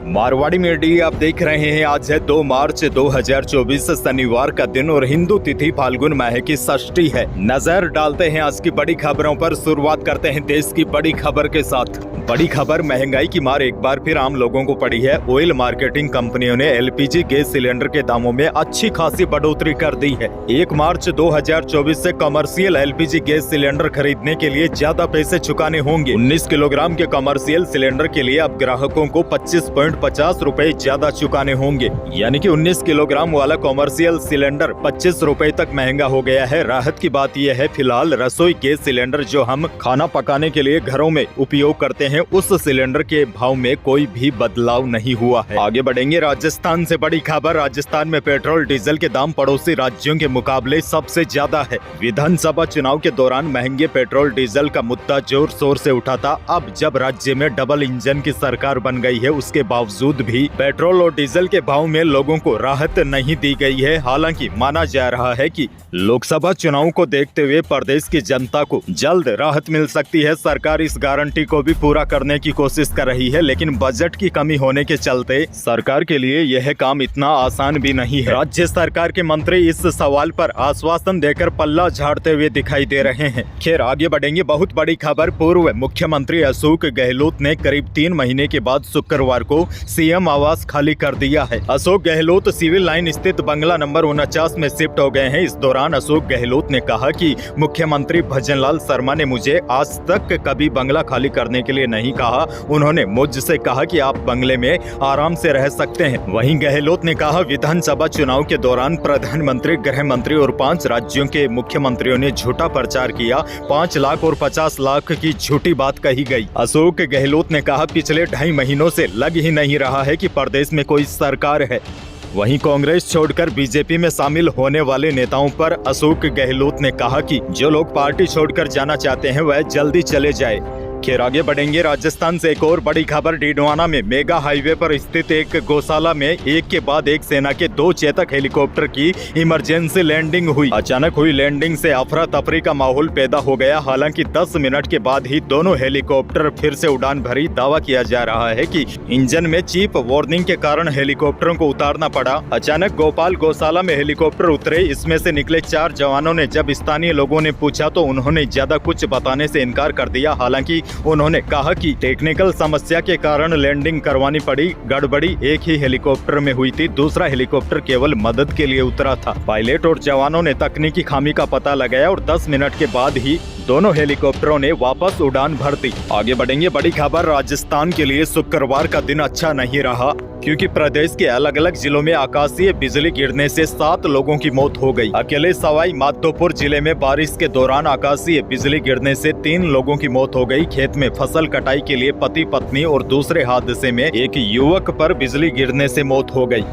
Marwari media आप देख रहे हैं। आज है 2 मार्च 2024 शनिवार का दिन और हिंदू तिथि फाल्गुन माह की षष्ठी है। नजर डालते हैं आज की बड़ी खबरों पर। शुरुआत करते हैं देश की बड़ी खबर के साथ। बड़ी खबर, महंगाई की मार एक बार फिर आम लोगों को पड़ी है। ऑयल मार्केटिंग कंपनियों ने एलपीजी गैस सिलेंडर के दामों में अच्छी खासी बढ़ोतरी कर दी है। 1 मार्च 2024 से कमर्शियल एलपीजी गैस सिलेंडर खरीदने के लिए ज्यादा पैसे चुकाने होंगे। 19 किलोग्राम के कमर्शियल सिलेंडर के लिए अब ग्राहकों को 25.50 रुपए ज्यादा चुकाने होंगे। यानी कि 19 किलोग्राम वाला कमर्शियल सिलेंडर 25 रुपए तक महंगा हो गया है। राहत की बात यह है, फिलहाल रसोई गैस सिलेंडर जो हम खाना पकाने के लिए घरों में उपयोग करते हैं, उस सिलेंडर के भाव में कोई भी बदलाव नहीं हुआ है। आगे बढ़ेंगे राजस्थान से बड़ी खबर। राजस्थान में पेट्रोल डीजल के दाम पड़ोसी राज्यों के मुकाबले सबसे ज्यादा है। विधानसभा चुनाव के दौरान महंगे पेट्रोल डीजल का मुद्दा जोर शोर से उठा था। अब जब राज्य में डबल इंजन की सरकार बन गई है, उसके बावजूद भी पेट्रोल और डीजल के भाव में लोगों को राहत नहीं दी गई है। हालांकि माना जा रहा है कि लोकसभा चुनाव को देखते हुए प्रदेश की जनता को जल्द राहत मिल सकती है। सरकार इस गारंटी को भी पूरा करने की कोशिश कर रही है, लेकिन बजट की कमी होने के चलते सरकार के लिए यह काम इतना आसान भी नहीं है। राज्य सरकार के मंत्री इस सवाल पर आश्वासन देकर पल्ला झाड़ते हुए दिखाई दे रहे हैं। खैर, आगे बढ़ेंगे। बहुत बड़ी खबर, पूर्व मुख्यमंत्री अशोक गहलोत ने करीब 3 महीने के बाद शुक्रवार को सीएम आवास खाली कर दिया है। अशोक गहलोत सिविल लाइन स्थित बंगला नंबर 49 में शिफ्ट हो गए हैं। इस दौरान अशोक गहलोत ने कहा कि मुख्यमंत्री भजनलाल शर्मा ने मुझे आज तक कभी बंगला खाली करने के लिए नहीं कहा। उन्होंने मुझसे कहा कि आप बंगले में आराम से रह सकते हैं। वहीं गहलोत ने कहा, विधानसभा चुनाव के दौरान प्रधानमंत्री, गृह मंत्री और 5 राज्यों के मुख्यमंत्रियों ने झूठा प्रचार किया। 5 लाख और 50 लाख की झूठी बात कही गई। अशोक गहलोत ने कहा, पिछले 2.5 महीनों से लग ही नहीं रहा है कि प्रदेश में कोई सरकार है। वहीं कांग्रेस छोड़कर बीजेपी में शामिल होने वाले नेताओं पर अशोक गहलोत ने कहा कि जो लोग पार्टी छोड़कर जाना चाहते हैं वह जल्दी चले जाए। खैर, आगे बढ़ेंगे। राजस्थान से एक और बड़ी खबर। डिडवाना में मेगा हाईवे पर स्थित एक गौशाला में एक के बाद एक सेना के 2 चेतक हेलीकॉप्टर की इमरजेंसी लैंडिंग हुई। अचानक हुई लैंडिंग से अफरा तफरी का माहौल पैदा हो गया। हालांकि 10 मिनट के बाद ही दोनों हेलीकॉप्टर फिर से उड़ान भरी। दावा किया जा रहा है कि इंजन में चिप वार्निंग के कारण हेलीकॉप्टरों को उतारना पड़ा। अचानक गोपाल गौशाला में हेलीकॉप्टर उतरे। इसमें से निकले 4 जवानों ने जब स्थानीय लोगों ने पूछा तो उन्होंने ज्यादा कुछ बताने से इनकार कर दिया। हालांकि उन्होंने कहा कि टेक्निकल समस्या के कारण लैंडिंग करवानी पड़ी। गड़बड़ी एक ही हेलीकॉप्टर में हुई थी, दूसरा हेलीकॉप्टर केवल मदद के लिए उतरा था। पायलट और जवानों ने तकनीकी खामी का पता लगाया और 10 मिनट के बाद ही दोनों हेलीकॉप्टरों ने वापस उड़ान भर दी। आगे बढ़ेंगे। बड़ी खबर, राजस्थान के लिए शुक्रवार का दिन अच्छा नहीं रहा, क्योंकि प्रदेश के अलग अलग जिलों में आकाशीय बिजली गिरने से 7 लोगों की मौत हो गई। अकेले सवाई माधोपुर जिले में बारिश के दौरान आकाशीय बिजली गिरने से 3 लोगों की मौत हो गई। खेत में फसल कटाई के लिए पति पत्नी और दूसरे हादसे में एक युवक पर बिजली गिरने से मौत हो गई।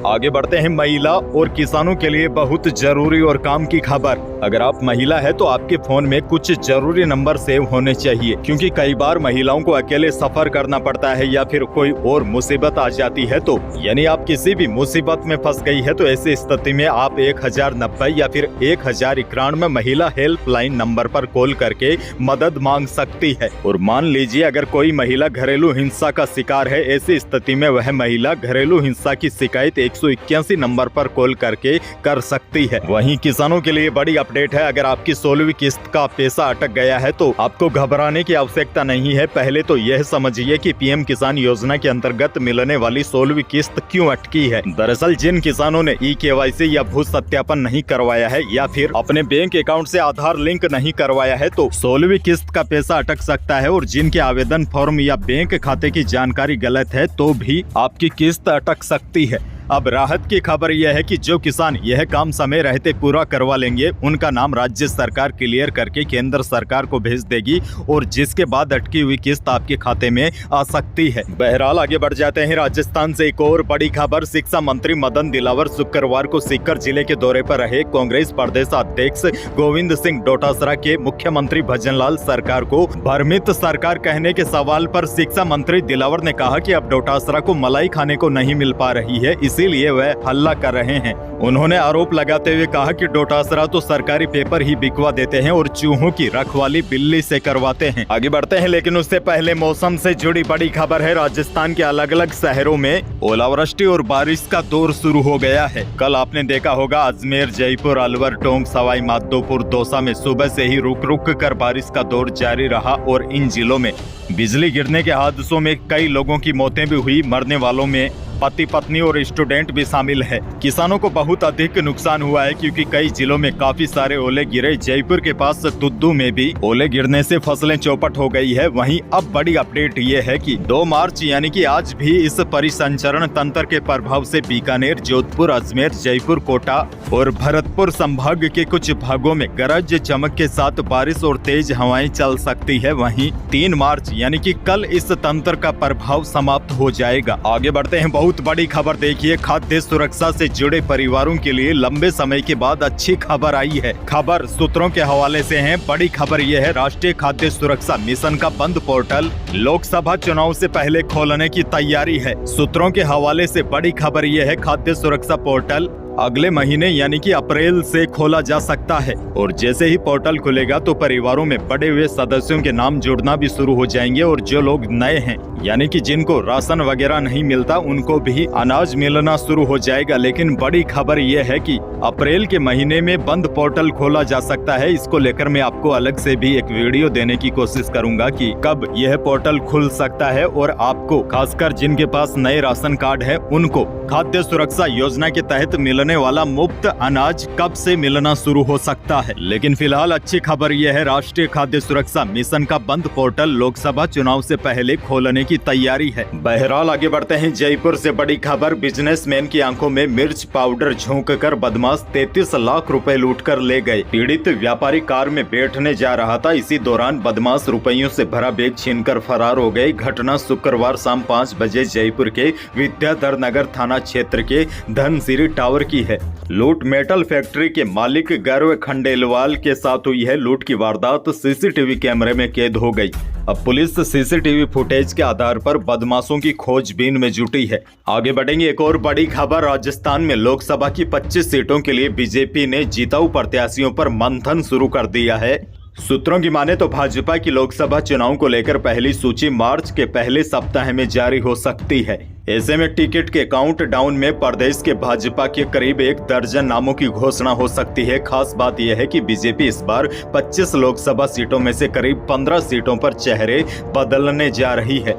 आगे बढ़ते हैं। महिला और किसानों के लिए बहुत जरूरी और काम की खबर। अगर आप महिला है तो आपके फोन में कुछ जरूरी नंबर सेव होने चाहिए, क्योंकि कई बार महिलाओं को अकेले सफर करना पड़ता है या फिर कोई और मुसीबत आ जाती है। तो यानी आप किसी भी मुसीबत में फंस गई है तो ऐसी स्थिति में आप 1090 या फिर 1091 महिला हेल्पलाइन नंबर पर कॉल करके मदद मांग सकती है। और मान लीजिए अगर कोई महिला घरेलू हिंसा का शिकार है, ऐसी स्थिति में वह महिला घरेलू हिंसा की शिकायत 181 नंबर पर कॉल करके कर सकती है। वहीं किसानों के लिए बड़ी अपडेट है। अगर आपकी 16वीं किस्त का पैसा अटक गया है तो आपको घबराने की आवश्यकता नहीं है। पहले तो यह समझिए कि पीएम किसान योजना के अंतर्गत मिलने वाली 16वीं किस्त क्यों अटकी है। दरअसल जिन किसानों ने ई-केवाईसी या भू सत्यापन नहीं करवाया है या फिर अपने बैंक अकाउंट से आधार लिंक नहीं करवाया है तो 16वीं किस्त का पैसा अटक सकता है। और जिनके आवेदन फॉर्म या बैंक खाते की जानकारी गलत है तो भी आपकी किस्त अटक सकती है। अब राहत की खबर यह है कि जो किसान यह काम समय रहते पूरा करवा लेंगे, उनका नाम राज्य सरकार क्लियर करके केंद्र सरकार को भेज देगी और जिसके बाद अटकी हुई किस्त आपके खाते में आ सकती है। बहरहाल, आगे बढ़ जाते हैं। राजस्थान से एक और बड़ी खबर। शिक्षा मंत्री मदन दिलावर शुक्रवार को सीकर जिले के दौरे पर रहे। कांग्रेस प्रदेश अध्यक्ष गोविंद सिंह डोटासरा के मुख्यमंत्री भजनलाल सरकार को भ्रमित सरकार कहने के सवाल पर शिक्षा मंत्री दिलावर ने कहा कि अब डोटासरा को मलाई खाने को नहीं मिल पा रही है, इसीलिए वह हल्ला कर रहे हैं। उन्होंने आरोप लगाते हुए कहा कि डोटासरा तो सरकारी पेपर ही बिकवा देते हैं और चूहों की रखवाली बिल्ली से करवाते हैं। आगे बढ़ते हैं, लेकिन उससे पहले मौसम से जुड़ी बड़ी खबर है। राजस्थान के अलग अलग शहरों में ओलावृष्टि और बारिश का दौर शुरू हो गया है। कल आपने देखा होगा अजमेर, जयपुर, अलवर, टोंक, सवाई माधोपुर, दौसा में सुबह से ही रुक रुक कर बारिश का दौर जारी रहा और इन जिलों में बिजली गिरने के हादसों में कई लोगों की मौतें भी हुई। मरने वालों में पति पत्नी और स्टूडेंट भी शामिल है। किसानों को बहुत अधिक नुकसान हुआ है क्योंकि कई जिलों में काफी सारे ओले गिरे। जयपुर के पास तुद्दू में भी ओले गिरने से फसलें चौपट हो गई है। वहीं अब बड़ी अपडेट ये है कि 2 मार्च यानी कि आज भी इस परिसंचरण तंत्र के प्रभाव से बीकानेर, जोधपुर, अजमेर, जयपुर, कोटा और भरतपुर संभाग के कुछ भागों में गरज चमक के साथ बारिश और तेज हवाएं चल सकती है। वहीं 3 मार्च यानी कि कल इस तंत्र का प्रभाव समाप्त हो जाएगा। आगे बढ़ते हैं, बहुत बड़ी खबर देखिए। खाद्य सुरक्षा से जुड़े परिवारों के लिए लंबे समय के बाद अच्छी खबर आई है। खबर सूत्रों के हवाले से है। बड़ी खबर यह है, राष्ट्रीय खाद्य सुरक्षा मिशन का बंद पोर्टल लोकसभा चुनाव से पहले खोलने की तैयारी है। सूत्रों के हवाले से बड़ी खबर यह है, खाद्य सुरक्षा पोर्टल अगले महीने यानी कि अप्रैल से खोला जा सकता है और जैसे ही पोर्टल खुलेगा तो परिवारों में बढ़े हुए सदस्यों के नाम जुड़ना भी शुरू हो जाएंगे और जो लोग नए हैं यानी कि जिनको राशन वगैरह नहीं मिलता उनको भी अनाज मिलना शुरू हो जाएगा। लेकिन बड़ी खबर यह है कि अप्रैल के महीने में बंद पोर्टल खोला जा सकता है। इसको लेकर मैं आपको अलग से भी एक वीडियो देने की कोशिश करूंगा कि कब यह पोर्टल खुल सकता है और आपको खासकर जिनके पास नए राशन कार्ड है उनको खाद्य सुरक्षा योजना के तहत मिलने वाला मुफ्त अनाज कब से मिलना शुरू हो सकता है। लेकिन फिलहाल अच्छी खबर यह है, राष्ट्रीय खाद्य सुरक्षा मिशन का बंद पोर्टल लोकसभा चुनाव से पहले खोलने की तैयारी है। बहरहाल आगे बढ़ते हैं, जयपुर से बड़ी खबर, बिजनेसमैन की आंखों में मिर्च पाउडर झोंककर बदमाश 33 लाख रुपए लूटकर ले गए। पीड़ित व्यापारी कार में बैठने जा रहा था, इसी दौरान बदमाश रुपयों से भरा बैग छीनकर फरार हो गए। घटना शुक्रवार शाम 5 बजे जयपुर के विद्याधर नगर थाना क्षेत्र के धनसिरी टावर की है। लूट मेटल फैक्ट्री के मालिक गर्व खंडेलवाल के साथ हुई है। लूट की वारदात सीसीटीवी कैमरे में कैद हो गई। अब पुलिस सीसीटीवी फुटेज के आधार पर बदमाशों की खोजबीन में जुटी है। आगे बढ़ेंगे, एक और बड़ी खबर, राजस्थान में लोकसभा की 25 सीटों के लिए बीजेपी ने जिताऊ प्रत्याशियों पर मंथन शुरू कर दिया है। सूत्रों की माने तो भाजपा की लोकसभा चुनाव को लेकर पहली सूची मार्च के पहले सप्ताह में जारी हो सकती है। ऐसे में टिकट के काउंटडाउन में प्रदेश के भाजपा के करीब 1 दर्जन नामों की घोषणा हो सकती है। खास बात यह है कि बीजेपी इस बार 25 लोकसभा सीटों में से करीब 15 सीटों पर चेहरे बदलने जा रही है।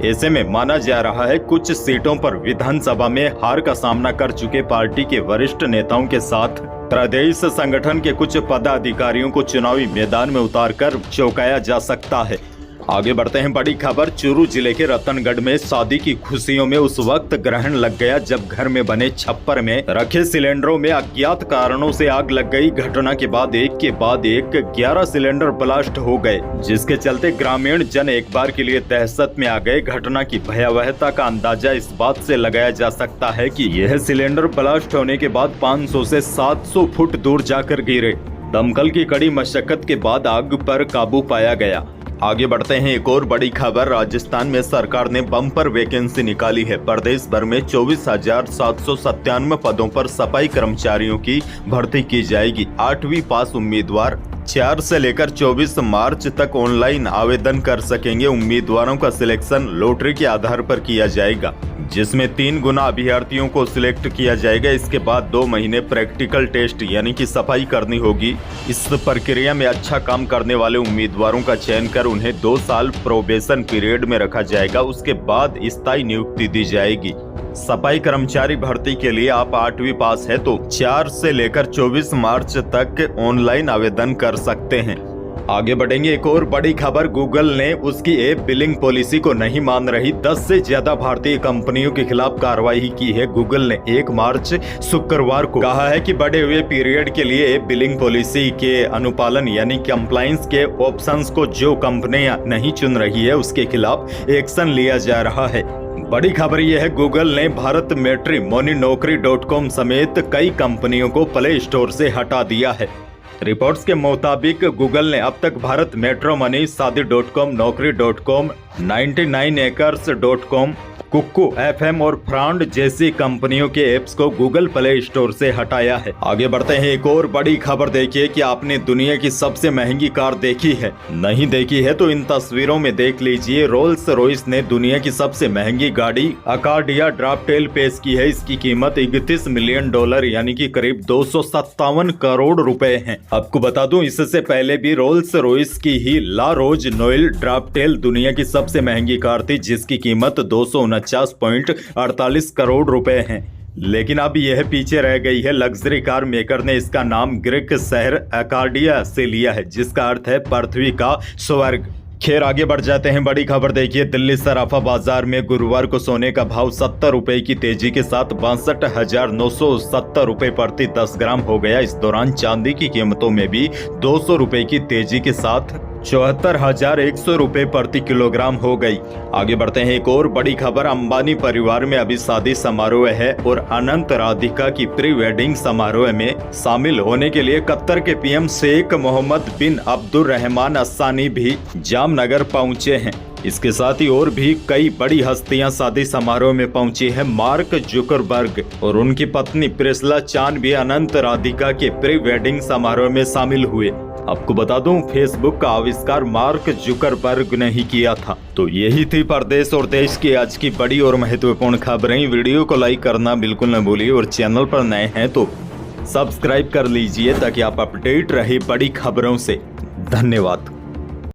ऐसे में माना जा रहा है कुछ सीटों पर विधानसभा में हार का सामना कर चुके पार्टी के वरिष्ठ नेताओं के साथ प्रदेश संगठन के कुछ पदाधिकारियों को चुनावी मैदान में उतारकर चौंकाया जा सकता है। आगे बढ़ते हैं, बड़ी खबर, चूरू जिले के रतनगढ़ में शादी की खुशियों में उस वक्त ग्रहण लग गया जब घर में बने छप्पर में रखे सिलेंडरों में अज्ञात कारणों से आग लग गई। घटना के बाद एक के बाद एक 11 सिलेंडर ब्लास्ट हो गए, जिसके चलते ग्रामीण जन एक बार के लिए दहशत में आ गए। घटना की भयावहता का अंदाजा इस बात से लगाया जा सकता है कि यह सिलेंडर ब्लास्ट होने के बाद 500 से 700 फुट दूर जाकर गिरे। दमकल की कड़ी मशक्कत के बाद आग पर काबू पाया गया। आगे बढ़ते हैं, एक और बड़ी खबर, राजस्थान में सरकार ने बम्पर वैकेंसी निकाली है। प्रदेश भर में 24,797 पदों पर सफाई कर्मचारियों की भर्ती की जाएगी। 8वीं पास उम्मीदवार 4 से लेकर 24 मार्च तक ऑनलाइन आवेदन कर सकेंगे। उम्मीदवारों का सिलेक्शन लॉटरी के आधार पर किया जाएगा, जिसमें 3 गुना अभ्यर्थियों को सिलेक्ट किया जाएगा। इसके बाद 2 महीने प्रैक्टिकल टेस्ट यानी कि सफाई करनी होगी। इस प्रक्रिया में अच्छा काम करने वाले उम्मीदवारों का चयन कर उन्हें 2 साल प्रोबेशन पीरियड में रखा जाएगा। उसके बाद स्थायी नियुक्ति दी जाएगी। सफाई कर्मचारी भर्ती के लिए आप 8वीं पास है तो 4 से लेकर 24 मार्च तक ऑनलाइन आवेदन कर सकते हैं। आगे बढ़ेंगे, एक और बड़ी खबर, गूगल ने उसकी ऐप बिलिंग पॉलिसी को नहीं मान रही 10 से ज्यादा भारतीय कंपनियों के खिलाफ कार्रवाई की है। गूगल ने 1 मार्च शुक्रवार को कहा है कि बढ़े हुए पीरियड के लिए ऐप बिलिंग पॉलिसी के अनुपालन यानी कंप्लायंस के ऑप्शंस को जो कंपनियां नहीं चुन रही है उसके खिलाफ एक्शन लिया जा रहा है। बड़ी खबर यह है, गूगल ने भारत मैट्रिमोनी नौकरी.com समेत कई कंपनियों को प्ले स्टोर से हटा दिया है। रिपोर्ट्स के मुताबिक गूगल ने अब तक भारत मैट्रिमोनी, शादी.com, नौकरी.com, 99acres.com, कुक्कू FM और फ्रांड जैसी कंपनियों के ऐप्स को गूगल प्ले स्टोर से हटाया है। आगे बढ़ते हैं, एक और बड़ी खबर देखिए कि आपने दुनिया की सबसे महंगी कार देखी है? नहीं देखी है तो इन तस्वीरों में देख लीजिए। रोल्स रॉयस ने दुनिया की सबसे महंगी गाड़ी अकाडिया ड्राफ्टेल पेश की है। इसकी कीमत $31 मिलियन यानी कि करीब 257 करोड़ रुपए है। आपको बता दूं, इससे पहले भी रोल्स रॉयस की ही ला रोज नोएल ड्राफ्टेल दुनिया की सबसे महंगी कार थी, जिसकी कीमत 249.48 करोड़ रुपए हैं। लेकिन अब यह पीछे रह गई है। लग्जरी कार मेकर ने इसका नाम ग्रीक शहर अकाडिया से लिया है, जिसका अर्थ है पृथ्वी का स्वर्ग। खैर, आगे बढ़ जाते हैं। बड़ी खबर देखिए, दिल्ली सराफा बाजार में गुरुवार को सोने का भाव 70 रुपए की तेजी के साथ 62,970 रुपए प्रति 10 ग्राम हो गया। इस दौरान चांदी की कीमतों में भी 200 रुपए की तेजी के साथ 74,100 रुपए प्रति किलोग्राम हो गई। आगे बढ़ते हैं, एक और बड़ी खबर। अंबानी परिवार में अभी शादी समारोह है और अनंत राधिका की प्री वेडिंग समारोह में शामिल होने के लिए कतर के पीएम शेख मोहम्मद बिन अब्दुर्रहमान अस्सानी भी जामनगर पहुंचे हैं। इसके साथ ही और भी कई बड़ी हस्तियां शादी समारोह में पहुंची हैं। मार्क जुकरबर्ग और उनकी पत्नी प्रिस्ला चान भी अनंत राधिका के प्री वेडिंग समारोह में शामिल हुए। आपको बता दूं, फेसबुक का आविष्कार मार्क जुकरबर्ग ने ही किया था। तो यही थी प्रदेश और देश की आज की बड़ी और महत्वपूर्ण खबरें। वीडियो को लाइक करना बिल्कुल न भूलिए और चैनल पर नए हैं तो सब्सक्राइब कर लीजिए ताकि आप अपडेट रहे बड़ी खबरों से। धन्यवाद।